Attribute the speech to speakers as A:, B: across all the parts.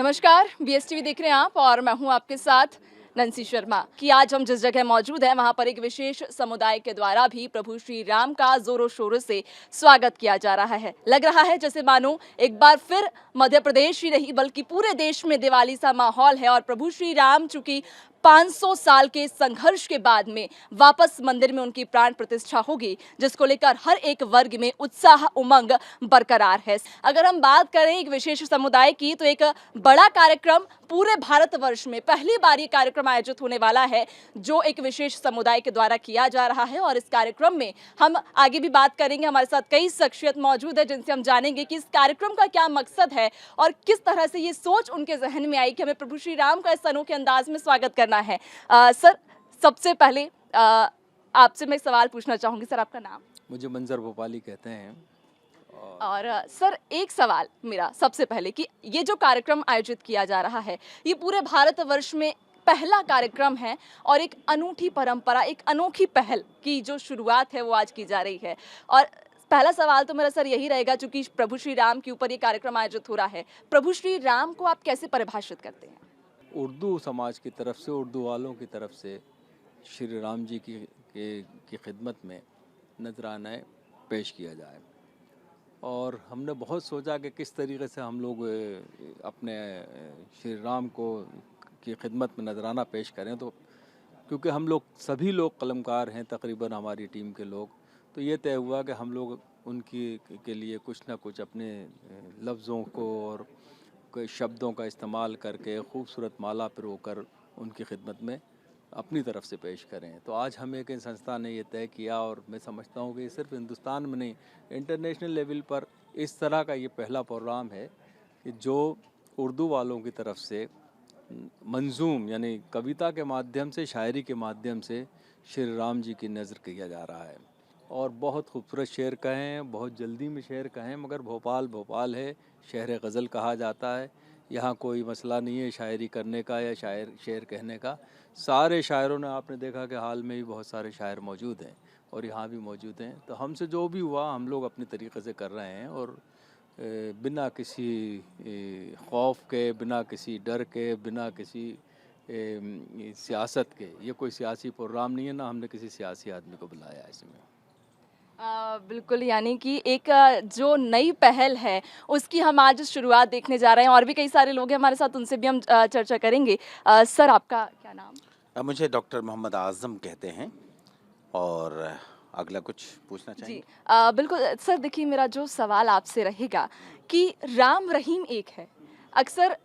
A: नमस्कार, बीएसटीवी देख रहे हैं आप और मैं हूं आपके साथ नंसी शर्मा। कि आज हम जिस जगह मौजूद हैं वहां पर एक विशेष समुदाय के द्वारा भी प्रभु श्री राम का जोरों शोरों से स्वागत किया जा रहा है। लग रहा है जैसे मानो एक बार फिर मध्य प्रदेश ही नहीं बल्कि पूरे देश में दिवाली सा माहौल है और प्रभु श्री राम चूंकि 500 साल के संघर्ष के बाद में वापस मंदिर में उनकी प्राण प्रतिष्ठा होगी, जिसको लेकर हर एक वर्ग में उत्साह उमंग बरकरार है। अगर हम बात करें एक विशेष समुदाय की, तो एक बड़ा कार्यक्रम पूरे भारतवर्ष में पहली बार ये कार्यक्रम आयोजित होने वाला है, जो एक विशेष समुदाय के द्वारा किया जा रहा है। और इस कार्यक्रम में हम आगे भी बात करेंगे। हमारे साथ कई शख्सियत मौजूद है जिनसे हम जानेंगे कि इस कार्यक्रम का क्या मकसद है और किस तरह से ये सोच उनके जहन में आई कि हमें प्रभु श्री राम का इस अनोखे अंदाज में स्वागत करना है। सर, सबसे पहले आपसे मैं सवाल पूछना चाहूंगी। सर, आपका नाम?
B: मुझे मंजर भोपाली कहते हैं।
A: और सर, एक सवाल मेरा सबसे पहले कि ये जो कार्यक्रम आयोजित किया जा रहा है, ये पूरे भारतवर्ष में पहला कार्यक्रम है और एक अनूठी परंपरा, एक अनोखी पहल की जो शुरुआत है वो आज की जा रही है। और पहला सवाल तो मेरा सर यही रहेगा, चूंकि प्रभु श्री राम के ऊपर ये कार्यक्रम आयोजित हो रहा है, प्रभु श्री राम को आप कैसे परिभाषित करते हैं?
B: उर्दू समाज की तरफ से, उर्दू वालों की तरफ से श्री राम जी की खिदमत में नजराना पेश किया जाए। और हमने बहुत सोचा कि किस तरीके से हम लोग अपने श्री राम को की खिदमत में नजराना पेश करें। तो क्योंकि हम लोग सभी लोग कलमकार हैं, तकरीबन हमारी टीम के लोग, तो ये तय हुआ कि हम लोग उनकी के लिए कुछ ना कुछ अपने लफ्ज़ों को और कोई शब्दों का इस्तेमाल करके खूबसूरत माला पिरोकर उनकी खिदमत में अपनी तरफ से पेश करें। तो आज हमें एक संस्था ने ये तय किया, और मैं समझता हूँ कि सिर्फ हिंदुस्तान में नहीं, इंटरनेशनल लेवल पर इस तरह का ये पहला प्रोग्राम है कि जो उर्दू वालों की तरफ से मंजूम यानी कविता के माध्यम से, शायरी के माध्यम से श्री राम जी की नज़र किया जा रहा है। और बहुत खूबसूरत शेर कहें, बहुत जल्दी में शेर कहें, मगर भोपाल भोपाल है, शहर गज़ल कहा जाता है। यहाँ कोई मसला नहीं है शायरी करने का या शेर कहने का। सारे शायरों ने, आपने देखा कि हाल में भी बहुत सारे शायर मौजूद हैं और यहाँ भी मौजूद हैं। तो हमसे जो भी हुआ हम लोग अपने तरीक़े से कर रहे हैं, और बिना किसी खौफ के, बिना किसी डर के, बिना किसी सियासत के। ये कोई सियासी प्रोग्राम नहीं है, ना हमने किसी सियासी आदमी को बुलाया है इसमें।
A: बिल्कुल, यानी कि एक जो नई पहल है उसकी हम आज शुरुआत देखने जा रहे हैं। और भी कई सारे लोग हैं हमारे साथ, उनसे भी हम चर्चा करेंगे। सर, आपका क्या नाम?
C: मुझे डॉक्टर मोहम्मद आज़म कहते हैं। और अगला कुछ पूछना
A: जी,
C: चाहेंगे?
A: बिल्कुल सर। देखिए, मेरा जो सवाल आपसे रहेगा कि राम रहीम एक है। अक्सर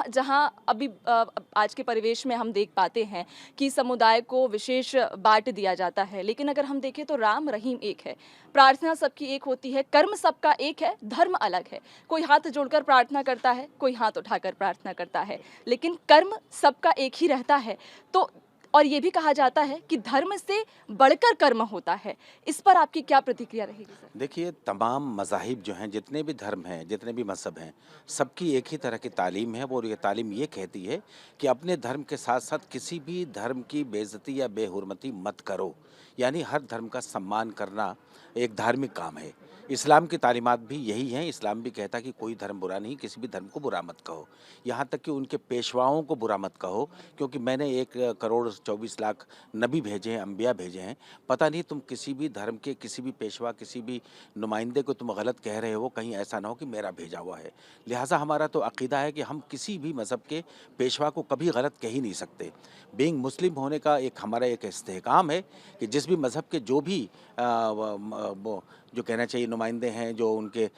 A: जहाँ अभी आज के परिवेश में हम देख पाते हैं कि समुदाय को विशेष बांट दिया जाता है, लेकिन अगर हम देखें तो राम रहीम एक है। प्रार्थना सबकी एक होती है, कर्म सबका एक है, धर्म अलग है। कोई हाथ जोड़कर प्रार्थना करता है, कोई हाथ उठाकर प्रार्थना करता है, लेकिन कर्म सबका एक ही रहता है। तो और ये भी कहा जाता है कि धर्म से बढ़कर कर्म होता है। इस पर आपकी क्या प्रतिक्रिया रहेगी सर?
C: देखिए, तमाम मज़ाहिब जो हैं, जितने भी धर्म हैं, जितने भी मज़हब हैं, सबकी एक ही तरह की तालीम है। और ये तालीम ये कहती है कि अपने धर्म के साथ साथ किसी भी धर्म की बेइज्जती या बेहुरमती मत करो। यानी हर धर्म का सम्मान करना एक धार्मिक काम है। इस्लाम की तालीमात भी यही हैं। इस्लाम भी कहता है कि कोई धर्म बुरा नहीं, किसी भी धर्म को बुरा मत कहो, यहाँ तक कि उनके पेशवाओं को बुरा मत कहो। क्योंकि मैंने 1 करोड़ 24 लाख नबी भेजे हैं, अम्बिया भेजे हैं। पता नहीं तुम किसी भी धर्म के किसी भी पेशवा, किसी भी नुमाइंदे को तुम गलत कह रहे हो, कहीं ऐसा ना हो कि मेरा भेजा हुआ है। लिहाजा हमारा तो अकीदा है कि हम किसी भी मज़हब के पेशवा को कभी गलत कह ही नहीं सकते। बीइंग मुस्लिम होने का हमारा एक इस्तेहकाम है कि जिस भी मज़हब के जो भी जो कहना चाहिए नुमाइंदे हैं, जो उनके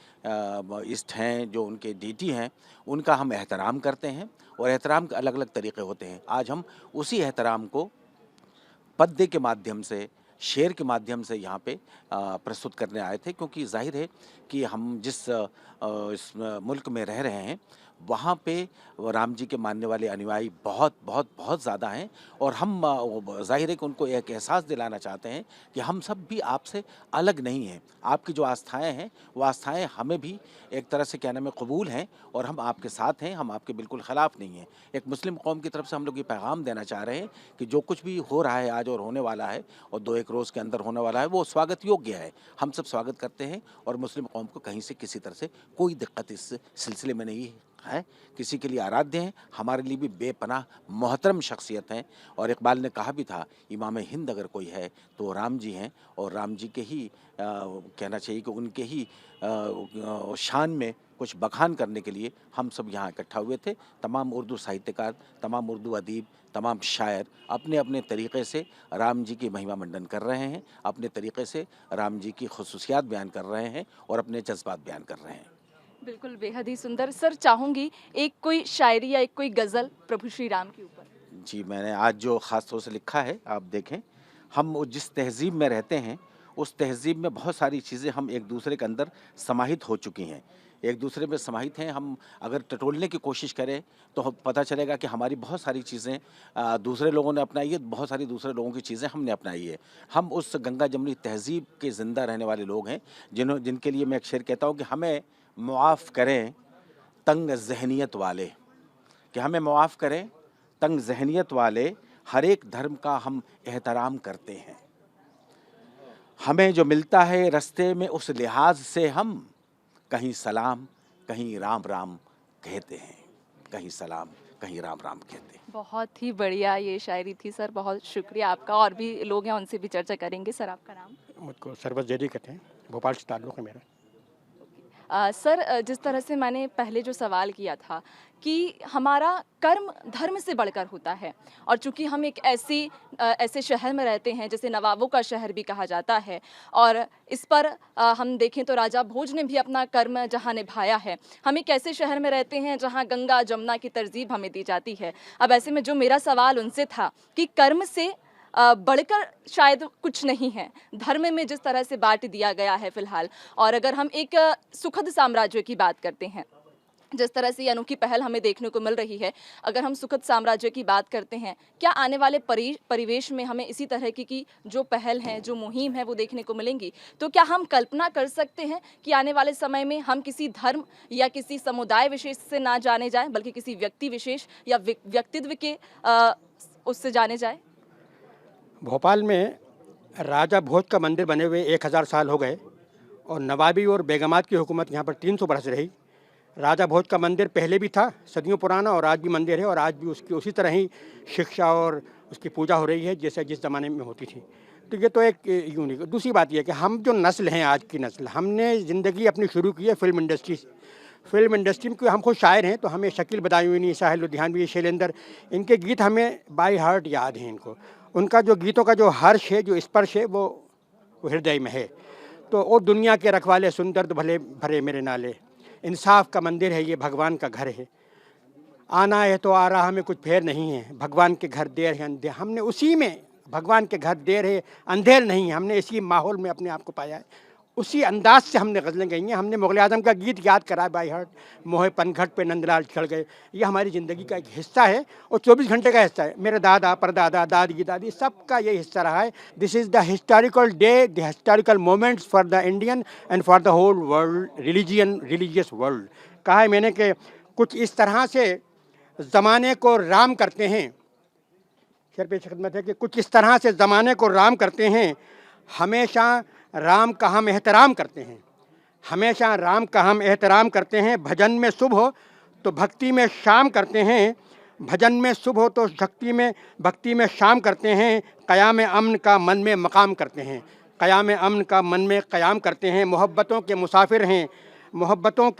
C: इष्ट हैं, जो उनके डीटी हैं, उनका हम एहतराम करते हैं। और एहतराम के अलग अलग तरीक़े होते हैं। आज हम उसी एहतराम को पद्य के माध्यम से, शेर के माध्यम से यहाँ पे प्रस्तुत करने आए थे। क्योंकि जाहिर है कि हम जिस इस मुल्क में रह रहे हैं, वहाँ पे राम जी के मानने वाले अनुयायी बहुत बहुत बहुत ज़्यादा हैं। और हम जाहिर है कि उनको एक एहसास दिलाना चाहते हैं कि हम सब भी आपसे अलग नहीं हैं। आपकी जो आस्थाएँ हैं, वो आस्थाएँ हमें भी एक तरह से क्या नाम है कबूल हैं, और हम आपके साथ हैं, हम आपके बिल्कुल ख़िलाफ़ नहीं हैं। एक मुस्लिम कौम की तरफ से हम लोग ये पैगाम देना चाह रहे हैं कि जो कुछ भी हो रहा है आज और होने वाला है, और 2-1 रोज़ के अंदर होने वाला है, वो स्वागत योग्य है। हम सब स्वागत करते हैं, और मुस्लिम कौम को कहीं से किसी तरह से कोई दिक्कत इस सिलसिले में नहीं है, किसी के लिए आराध्य हैं, हमारे लिए भी बेपनाह मोहतरम शख्सियत हैं। और इकबाल ने कहा भी था, इमाम हिंद अगर कोई है तो राम जी हैं, और राम जी के ही कहना चाहिए कि उनके ही शान में कुछ बखान करने के लिए हम सब यहाँ इकट्ठा हुए थे। तमाम उर्दू साहित्यकार, तमाम उर्दू अदीब, तमाम शायर अपने अपने तरीक़े से राम जी की महिमा मंडन कर रहे हैं, अपने तरीक़े से राम जी की खुसूसियात बयान कर रहे हैं और अपने जज्बात बयान कर रहे हैं।
A: बिल्कुल, बेहद ही सुंदर। सर, चाहूँगी एक कोई शायरी या एक कोई गज़ल प्रभु श्री राम के ऊपर।
C: जी, मैंने आज जो ख़ास तौर से लिखा है, आप देखें, हम जिस तहज़ीब में रहते हैं उस तहज़ीब में बहुत सारी चीज़ें हम एक दूसरे के अंदर समाहित हो चुकी हैं, एक दूसरे में समाहित हैं। हम अगर टटोलने की कोशिश करें तो पता चलेगा कि हमारी बहुत सारी चीज़ें दूसरे लोगों ने अपनाई है, बहुत सारी दूसरे लोगों की चीज़ें हमने अपनाई है। हम उस गंगा जमुनी तहज़ीब के ज़िंदा रहने वाले लोग हैं, जिनके लिए मैं एक शेर कहता हूँ कि हमें मुआफ़ करें तंग ज़हनियत वाले, कि हमें मुआफ़ करें तंग ज़हनियत वाले, हर एक धर्म का हम एहतराम करते हैं। हमें जो मिलता है रास्ते में उस लिहाज से हम कहीं सलाम कहीं राम राम कहते हैं, कहीं सलाम कहीं राम राम कहते हैं।
A: बहुत ही बढ़िया ये शायरी थी सर, बहुत शुक्रिया आपका। और भी लोग हैं, उनसे भी चर्चा करेंगे। सर, आपका नाम?
D: मुझको सरबत जैदी कहते हैं, भोपाल से ताल्लुक़ है मेरा।
A: सर, जिस तरह से मैंने पहले जो सवाल किया था कि हमारा कर्म धर्म से बढ़कर होता है, और चूंकि हम एक ऐसे शहर में रहते हैं जैसे नवाबों का शहर भी कहा जाता है, और इस पर हम देखें तो राजा भोज ने भी अपना कर्म जहां निभाया है। हम एक ऐसे शहर में रहते हैं जहां गंगा जमुना की तरजीब हमें दी जाती है। अब ऐसे में जो मेरा सवाल उनसे था कि कर्म से बढ़कर शायद कुछ नहीं है, धर्म में जिस तरह से बांट दिया गया है फिलहाल, और अगर हम एक सुखद साम्राज्य की बात करते हैं, जिस तरह से ये अनोखी पहल हमें देखने को मिल रही है, अगर हम सुखद साम्राज्य की बात करते हैं, क्या आने वाले परिवेश में हमें इसी तरह की जो पहल है, जो मुहिम है, वो देखने को मिलेंगी? तो क्या हम कल्पना कर सकते हैं कि आने वाले समय में हम किसी धर्म या किसी समुदाय विशेष से ना जाने जाएं, बल्कि किसी व्यक्ति विशेष या व्यक्तित्व के उससे जाने जाए?
D: भोपाल में राजा भोज का मंदिर बने हुए 1000 साल हो गए, और नवाबी और बेगमात की हुकूमत यहाँ पर 300 बरस रही। राजा भोज का मंदिर पहले भी था, सदियों पुराना, और आज भी मंदिर है, और आज भी उसकी उसी तरह ही शिक्षा और उसकी पूजा हो रही है जैसे जिस ज़माने में होती थी। तो ये तो एक यूनिक। दूसरी बात यह है कि हम जो नस्ल हैं, आज की नस्ल, हमने ज़िंदगी अपनी शुरू की है फिल्म इंडस्ट्री से। फिल्म इंडस्ट्री में, हम खुद शायर हैं, तो हमें शकील बदायूनी, साहिल लुधियानवी, शैलेंद्र, इनके गीत हमें बाय हार्ट याद हैं इनको। उनका जो गीतों का जो हर्ष है, जो स्पर्श है, वो हृदय में है। तो और दुनिया के रखवाले सुंदर तो भले भरे मेरे नाले, इंसाफ का मंदिर है ये, भगवान का घर है। आना है तो आ रहा, हमें कुछ फेर नहीं है, भगवान के घर देर है अंधेर। हमने उसी में, भगवान के घर देर है अंधेर नहीं है, हमने इसी माहौल में अपने आप को पाया है। उसी अंदाज से हमने गज़लें गई हैं। हमने मुग़ल आज़म का गीत याद करा, बाय हार्ट, मोहे पनघट पे नंदलाल चढ़ गए। ये हमारी ज़िंदगी का एक हिस्सा है, और 24 घंटे का हिस्सा है। मेरे दादा, परदादा, दादी, दादी, सबका ये हिस्सा रहा है। This is the historical day, the historical moments for the Indian and for the whole world, religious world. कहा है मैंने कि कुछ इस तरह से ज़माने को राम करते हैं, शेर पेश खिदमत है कि कुछ इस तरह से ज़माने को राम करते हैं, हमेशा राम का हम एहतराम करते हैं, हमेशा राम का हम एहतराम करते हैं। भजन में शुभ हो तो भक्ति में शाम करते हैं, भजन में शुभ हो तो भक्ति में शाम करते हैं। क़याम अमन का मन में मकाम करते हैं, क़याम अमन का मन में क़याम करते हैं। मोहब्बतों के मुसाफिर हैं, मोहब्बतों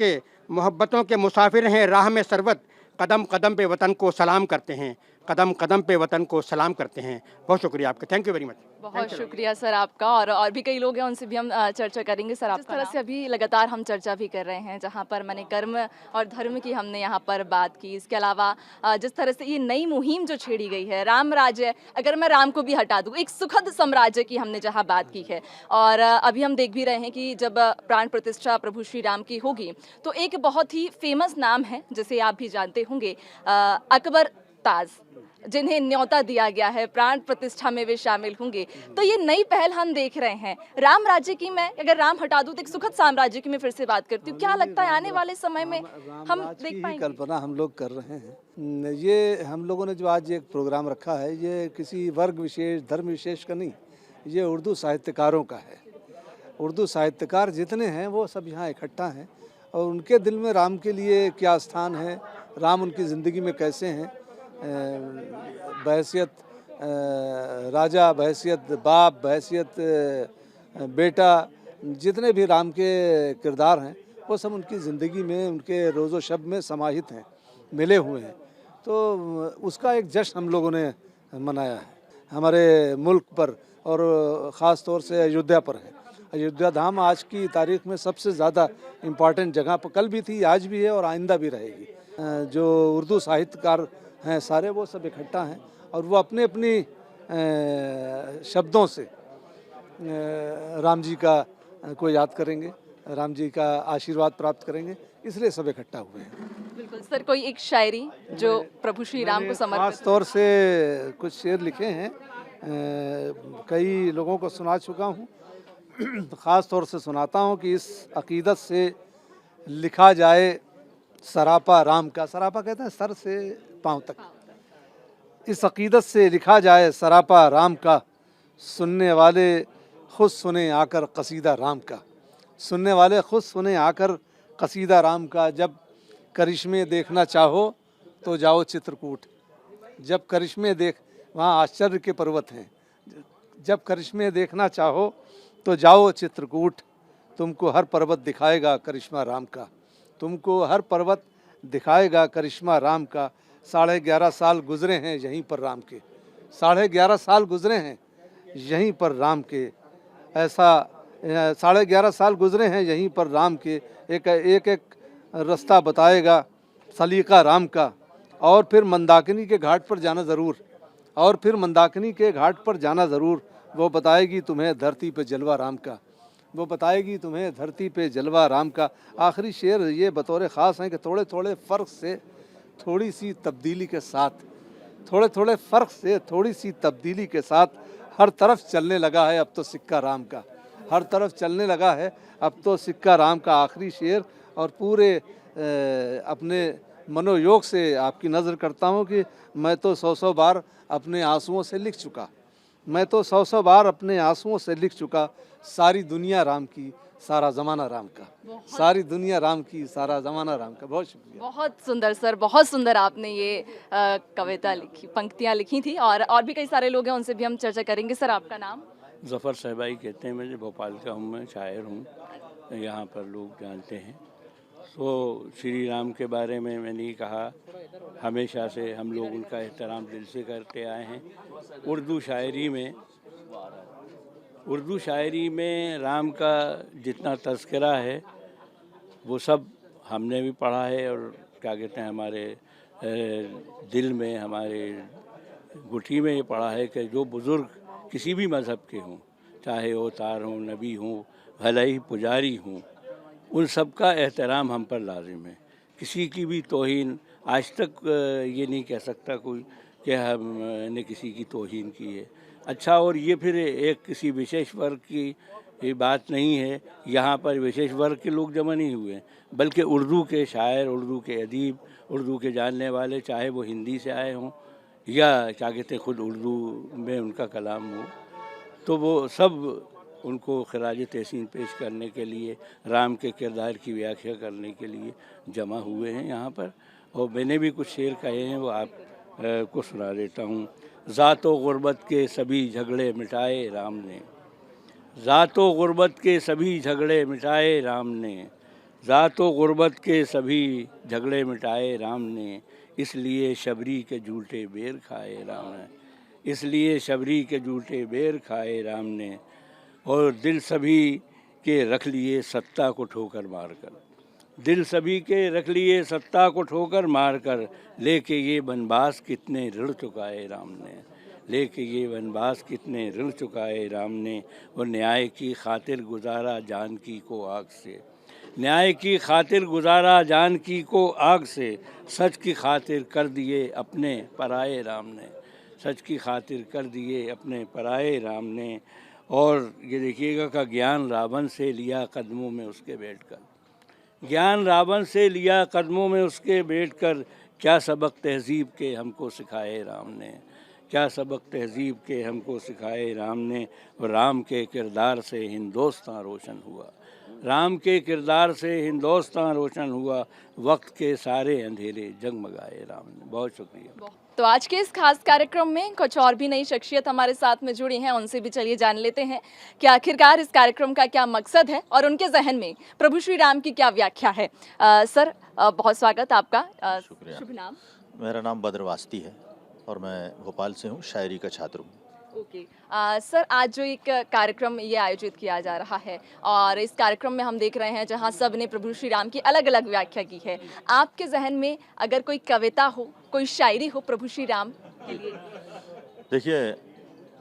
D: के मुसाफिर हैं, राह में सरवत, कदम कदम पे वतन को सलाम करते हैं, कदम कदम पे वतन को सलाम करते हैं। बहुत शुक्रिया आपका, थैंक यू वेरी मच।
A: बहुत शुक्रिया सर आपका। और भी कई लोग हैं, उनसे भी हम चर्चा करेंगे। सर, जिस तरह से अभी लगातार हम चर्चा भी कर रहे हैं, जहां पर मैंने कर्म और धर्म की हमने यहाँ पर बात की, इसके अलावा जिस तरह से ये नई मुहिम जो छेड़ी गई है, राम राज्य, अगर मैं राम को भी हटा दूँ, एक सुखद साम्राज्य की हमने जहाँ बात की है, और अभी हम देख भी रहे हैं कि जब प्राण प्रतिष्ठा प्रभु श्री राम की होगी, तो एक बहुत ही फेमस नाम है जिसे आप भी जानते होंगे, अकबर ताज, जिन्हें न्योता दिया गया है, प्राण प्रतिष्ठा में वे शामिल होंगे। तो ये नई पहल हम देख रहे हैं राम राज्य की। मैं अगर राम हटा दूं तो एक सुखद साम्राज्य की मैं फिर से बात करती हूँ। क्या लगता है आने वाले समय में हम देख पाएंगे?
E: कल्पना हम लोग कर रहे हैं। ये हम लोगों ने जो आज एक प्रोग्राम रखा है, ये किसी वर्ग विशेष, धर्म विशेष का नहीं, ये उर्दू साहित्यकारों का है। उर्दू साहित्यकार जितने हैं वो सब यहाँ इकट्ठा हैं, और उनके दिल में राम के लिए क्या स्थान है, राम उनकी ज़िंदगी में कैसे हैं, बहैसियत राजा, बहैसियत बाप, बहैसियत बेटा, जितने भी राम के किरदार हैं वो सब उनकी ज़िंदगी में, उनके रोज़ो शब में समाहित हैं, मिले हुए हैं। तो उसका एक जश्न हम लोगों ने मनाया है हमारे मुल्क पर, और ख़ास तौर से अयोध्या पर है। अयोध्या धाम आज की तारीख़ में सबसे ज़्यादा इम्पॉर्टेंट जगह पर कल भी थी, आज भी है और आइंदा भी रहेगी। जो उर्दू साहित्यकार हैं सारे वो सब इकट्ठा हैं और वो अपने अपनी शब्दों से राम जी को याद करेंगे, राम जी का आशीर्वाद प्राप्त करेंगे, इसलिए सब इकट्ठा हुए हैं।
A: बिल्कुल सर, कोई एक शायरी जो प्रभु श्री राम को समर्पित
E: खास तौर से कुछ शेर लिखे हैं, कई लोगों को सुना चुका हूँ। ख़ास तौर से सुनाता हूँ कि इस अक़ीदत से लिखा जाए सरापा राम का, सरापा कहते हैं सर से पाँव तक, इस अक़ीदत से लिखा जाए सरापा राम का, सुनने वाले खुद सुने आकर कसीदा राम का, सुनने वाले खुद सुने आकर कसीदा राम का। जब करिश्मे देखना चाहो तो जाओ चित्रकूट, जब करिश्मे देख, वहाँ आश्चर्य के पर्वत हैं, जब करिश्मे देखना चाहो तो जाओ चित्रकूट, तुमको हर पर्वत दिखाएगा करिश्मा राम का, तुमको हर पर्वत दिखाएगा करिश्मा राम का। 11.5 साल गुजरे हैं यहीं पर राम के, 11.5 साल गुजरे हैं यहीं पर राम के, ऐसा 11.5 साल गुजरे हैं यहीं पर राम के, एक रास्ता बताएगा सलीका राम का। और फिर मंदाकिनी के घाट पर जाना ज़रूर, और फिर मंदाकिनी के घाट पर जाना ज़रूर, वो बताएगी तुम्हें धरती पे जलवा राम का, वो बताएगी तुम्हें धरती पे जलवा राम का। आखिरी शेर ये बतौर ख़ास हैं कि थोड़े थोड़े फ़र्क से थोड़ी सी तब्दीली के साथ, थोड़े थोड़े फ़र्क से थोड़ी सी तब्दीली के साथ हर तरफ चलने लगा है अब तो सिक्का राम का, हर तरफ चलने लगा है अब तो सिक्का राम का। आखिरी शेर, और पूरे अपने मनोयोग से आपकी नज़र करता हूँ कि मैं तो 100 बार अपने आंसुओं से लिख चुका, मैं तो 100 बार अपने आंसुओं से लिख चुका, सारी दुनिया राम की सारा ज़माना राम का, सारी दुनिया राम की सारा ज़माना राम का। बहुत शुक्रिया।
A: बहुत सुंदर सर, बहुत सुंदर आपने ये कविता लिखी, पंक्तियाँ लिखी थी, और भी कई सारे लोग हैं, उनसे भी हम चर्चा करेंगे। सर आपका नाम?
F: ज़फ़र सहबाई कहते हैं, मुझे भोपाल का हूँ, मैं शायर हूँ, यहाँ पर लोग जानते हैं। तो श्री राम के बारे में मैंने कहा, हमेशा से हम लोग उनका एहतराम दिल से करते आए हैं। उर्दू शायरी में राम का जितना तज़किरा है वो सब हमने भी पढ़ा है, और क्या कहते हैं हमारे दिल में, हमारे गुठी में ये पढ़ा है कि जो बुज़ुर्ग किसी भी मज़हब के हों, चाहे वो तार हों, नबी हों, भले ही पुजारी हों, उन सब का एहतराम हम पर लाजिम है। किसी की भी तौहीन, आज तक ये नहीं कह सकता कोई कि हमने किसी की तौहीन की है। अच्छा, और ये फिर एक किसी विशेष वर्ग की ये बात नहीं है, यहाँ पर विशेष वर्ग के लोग जमा नहीं हुए, बल्कि उर्दू के शायर, उर्दू के अदीब, उर्दू के जानने वाले, चाहे वो हिंदी से आए हों या क्या कहते हैं खुद उर्दू में उनका कलाम हो, तो वो सब उनको खराज तहसीन पेश करने के लिए, राम के किरदार की व्याख्या करने के लिए जमा हुए हैं यहाँ पर। और मैंने भी कुछ शेर कहे हैं, वो आप को सुना देता हूँ। ज़ातो गुर्बत के सभी झगड़े मिटाए राम ने, ज़ातो गुर्बत के सभी झगड़े मिटाए राम ने, ज़ातो गुर्बत के सभी झगड़े मिटाए राम ने, इसलिए शबरी के झूठे बेर खाए राम ने, इसलिए शबरी के झूठे बेर खाए राम ने, और दिल सभी के रख लिए सत्ता को ठोकर मारकर, दिल सभी के रख लिए सत्ता को ठोकर मारकर, लेके ये बनबास कितने ऋण चुकाए राम ने, लेके ये बनबास कितने ऋण चुकाए राम ने, और न्याय की खातिर गुजारा जानकी को आग से, न्याय की खातिर गुजारा जानकी को आग से, सच की खातिर कर दिए अपने पराए राम ने, सच की खातिर कर दिए अपने पराए राम ने। और ये देखिएगा का ज्ञान रावण से लिया कदमों में उसके बैठकर, ज्ञान रावण से लिया कदमों में उसके बैठकर, क्या सबक तहज़ीब के हमको सिखाए राम ने, क्या सबक तहज़ीब के हमको सिखाए राम ने, और राम के किरदार से हिंदुस्तान रोशन हुआ, राम के किरदार से हिंदुस्तान रोशन हुआ, वक्त के सारे अंधेरे जगमगाए राम ने। बहुत शुक्रिया।
A: तो आज के इस खास कार्यक्रम में कुछ और भी नई शख्सियत हमारे साथ में जुड़ी हैं, उनसे भी चलिए जान लेते हैं कि आखिरकार इस कार्यक्रम का क्या मकसद है और उनके जहन में प्रभु श्री राम की क्या व्याख्या है। सर बहुत स्वागत आपका।
G: शुक्रिया।
A: शुभ नाम?
G: मेरा नाम बद्रवास्ती है और मैं भोपाल से हूँ, शायरी का छात्र हूँ।
A: ओके। सर आज जो एक कार्यक्रम ये आयोजित किया जा रहा है और इस कार्यक्रम में हम देख रहे हैं जहां सब ने प्रभु श्री राम की अलग अलग व्याख्या की है, आपके जहन में अगर कोई कविता हो, कोई शायरी हो प्रभु श्री राम के लिए?
G: देखिए,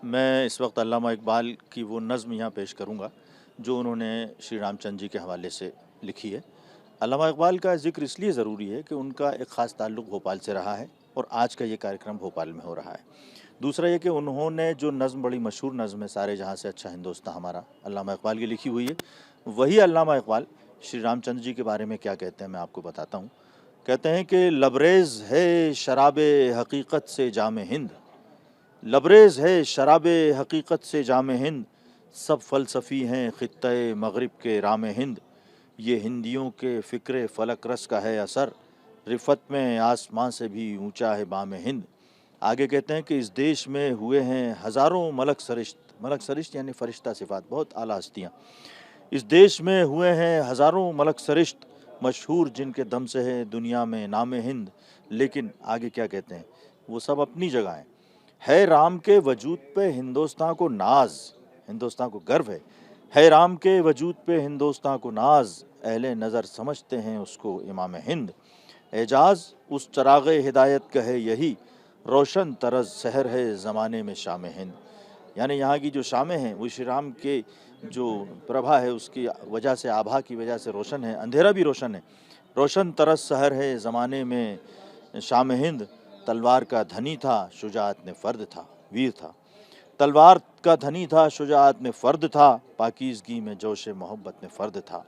G: मैं इस वक्त अल्लामा इकबाल की वो नज़्म यहाँ पेश करूँगा जो उन्होंने श्री रामचंद्र जी के हवाले से लिखी है। अल्लामा इकबाल का जिक्र इसलिए ज़रूरी है कि उनका एक ख़ास ताल्लुक़ भोपाल से रहा है और आज का ये कार्यक्रम भोपाल में हो रहा है। दूसरा ये कि उन्होंने जो नज़्म, बड़ी मशहूर नज़्म है, सारे जहाँ से अच्छा हिंदुस्तान हमारा, अल्लामा इकबाल की लिखी हुई है। वही अल्लामा इकबाल श्री रामचंद्र जी के बारे में क्या कहते हैं मैं आपको बताता हूँ। कहते हैं कि लबरेज़ है शराबे हकीकत से जाम हिंद, लबरेज़ है शराबे हकीकत से जाम हिंद, सब फ़लसफ़ी हैं ख़ित्ते मग़रिब के राम हिंद, ये हिंदियों के फ़िक्र फ़लक रस का है असर, रिफ़त में आसमां से भी ऊंचा है बाम हिंद। आगे कहते हैं कि इस देश में हुए हैं हज़ारों मलक सरिश्त यानी फ़रिश्ता सिफ़ात, बहुत आला हस्तियाँ। इस देश में हुए हैं हज़ारों मलक सरिश्त, मशहूर जिनके दम से है दुनिया में नाम हिंद। लेकिन आगे क्या कहते हैं, वो सब अपनी जगह है राम के वजूद पे हिंदुस्तान को नाज, हिंदुस्तान को गर्व है राम के वजूद पे हिंदुस्तान को नाज, अहले नज़र समझते हैं उसको इमाम हिंद, एजाज़ उस चराग़े हिदायत का है यही, रोशन तरज शहर है ज़माने में शाम हिंद। यानी यहाँ की जो शामें हैं वो श्री राम के जो प्रभा है उसकी वजह से, आभा की वजह से रोशन है, अंधेरा भी रोशन है। रोशन तरज शहर है ज़माने में शाम हिंद, तलवार का धनी था शुजाअत में फ़र्द था, वीर था, तलवार का धनी था शुजाअत में फ़र्द था, पाकीज़गी में जोश मोहब्बत में फ़र्द था।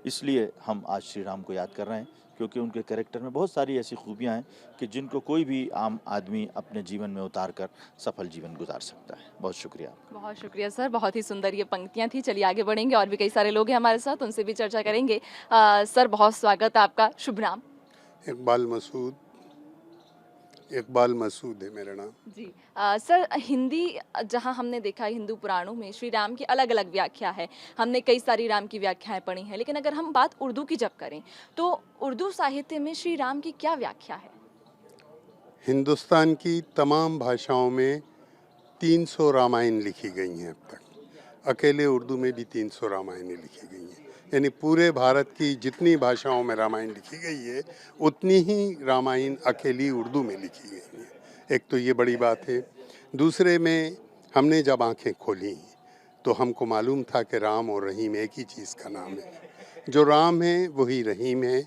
G: इसलिए हम आज श्री राम को याद कर रहे हैं क्योंकि उनके कैरेक्टर में बहुत सारी ऐसी खूबियाँ हैं कि जिनको कोई भी आम आदमी अपने जीवन में उतार कर सफल जीवन गुजार सकता है। बहुत शुक्रिया।
A: बहुत शुक्रिया सर, बहुत ही सुंदर ये पंक्तियाँ थी। चलिए आगे बढ़ेंगे, और भी कई सारे लोग हैं हमारे साथ, उनसे भी चर्चा करेंगे। सर बहुत स्वागत आपका। शुभ नाम?
H: इकबाल मसूद है मेरा नाम
A: जी। सर हिंदी, जहाँ हमने देखा हिंदू पुराणों में श्री राम की अलग अलग व्याख्या है, हमने कई सारी राम की व्याख्याएं पढ़ी हैं, लेकिन अगर हम बात उर्दू की जब करें तो उर्दू साहित्य में श्री राम की क्या व्याख्या है?
H: हिंदुस्तान की तमाम भाषाओं में 300 रामायण लिखी गई हैं अब तक, अकेले उर्दू में भी 300 रामायणें लिखी गई हैं। यानी पूरे भारत की जितनी भाषाओं में रामायण लिखी गई है उतनी ही रामायण अकेली उर्दू में लिखी गई है। एक तो ये बड़ी बात है। दूसरे में हमने जब आंखें खोली तो हमको मालूम था कि राम और रहीम एक ही चीज़ का नाम है। जो राम है वही रहीम है,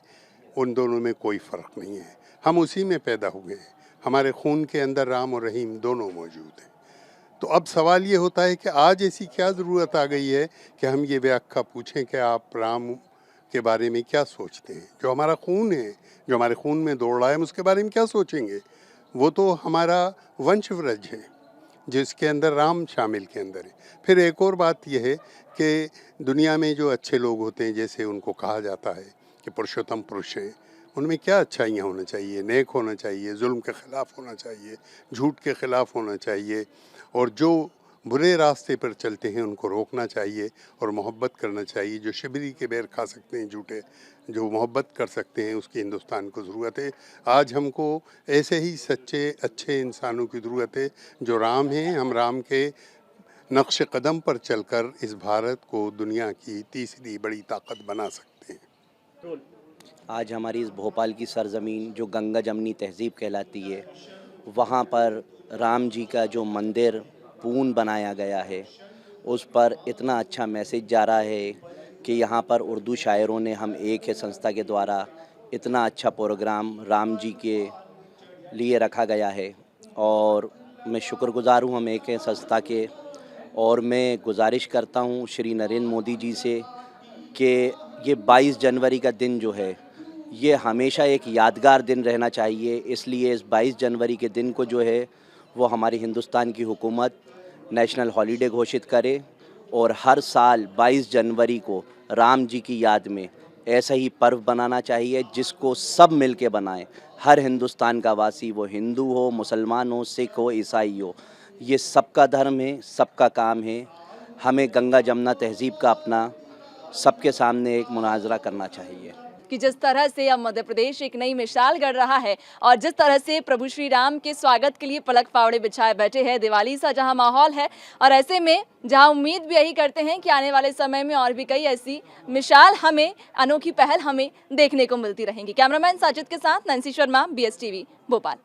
H: उन दोनों में कोई फ़र्क नहीं है। हम उसी में पैदा हुए हैं, हमारे खून के अंदर राम और रहीम दोनों मौजूद हैं। तो अब सवाल ये होता है कि आज ऐसी क्या ज़रूरत आ गई है कि हम ये व्याख्या पूछें कि आप राम के बारे में क्या सोचते हैं। जो हमारा खून है, जो हमारे खून में दौड़ रहा है, हम उसके बारे में क्या सोचेंगे। वो तो हमारा वंशवृज है जिसके अंदर राम शामिल के अंदर है। फिर एक और बात यह है कि दुनिया में जो अच्छे लोग होते हैं, जैसे उनको कहा जाता है कि पुरुषोत्तम पुरुष हैं, उनमें क्या अच्छाइयाँ होना चाहिए, नेक होना चाहिए, जुल्म के ख़िलाफ़ होना चाहिए, झूठ के ख़िलाफ़ होना चाहिए, और जो बुरे रास्ते पर चलते हैं उनको रोकना चाहिए और मोहब्बत करना चाहिए। जो शिबरी के बेर खा सकते हैं झूठे, जो मोहब्बत कर सकते हैं, उसकी हिंदुस्तान को ज़रूरत है। आज हमको ऐसे ही सच्चे अच्छे इंसानों की ज़रूरत है जो राम हैं। हम राम के नक्श कदम पर चलकर इस भारत को दुनिया की तीसरी बड़ी ताकत बना सकते हैं।
I: आज हमारी इस भोपाल की सरज़मीन जो गंगा जमनी तहज़ीब कहलाती है, वहाँ पर राम जी का जो मंदिर पूर्ण बनाया गया है, उस पर इतना अच्छा मैसेज जा रहा है कि यहाँ पर उर्दू शायरों ने, हम एक है संस्था के द्वारा इतना अच्छा प्रोग्राम राम जी के लिए रखा गया है। और मैं शुक्रगुज़ार हूँ हम एक है संस्था के, और मैं गुजारिश करता हूँ श्री नरेंद्र मोदी जी से कि ये 22 जनवरी का दिन जो है ये हमेशा एक यादगार दिन रहना चाहिए। इसलिए इस 22 जनवरी के दिन को जो है वो हमारी हिंदुस्तान की हुकूमत नेशनल हॉलीडे घोषित करे और हर साल 22 जनवरी को राम जी की याद में ऐसा ही पर्व बनाना चाहिए जिसको सब मिल के बनाएं। हर हिंदुस्तान का वासी, वो हिंदू हो, मुसलमान हो, सिख हो, ईसाई हो, ये सबका धर्म है, सबका काम है। हमें गंगा जमुना तहज़ीब का अपना सबके सामने एक मुनाजरा करना चाहिए
A: कि जिस तरह से अब मध्य प्रदेश एक नई मिसाल गढ़ रहा है और जिस तरह से प्रभु श्री राम के स्वागत के लिए पलक फावड़े बिछाए बैठे हैं, दिवाली सा जहां माहौल है, और ऐसे में जहां उम्मीद भी यही करते हैं कि आने वाले समय में और भी कई ऐसी मिसाल हमें, अनोखी पहल हमें देखने को मिलती रहेंगी। कैमरामैन साजिद के साथ नैन्सी शर्मा, BSTV भोपाल।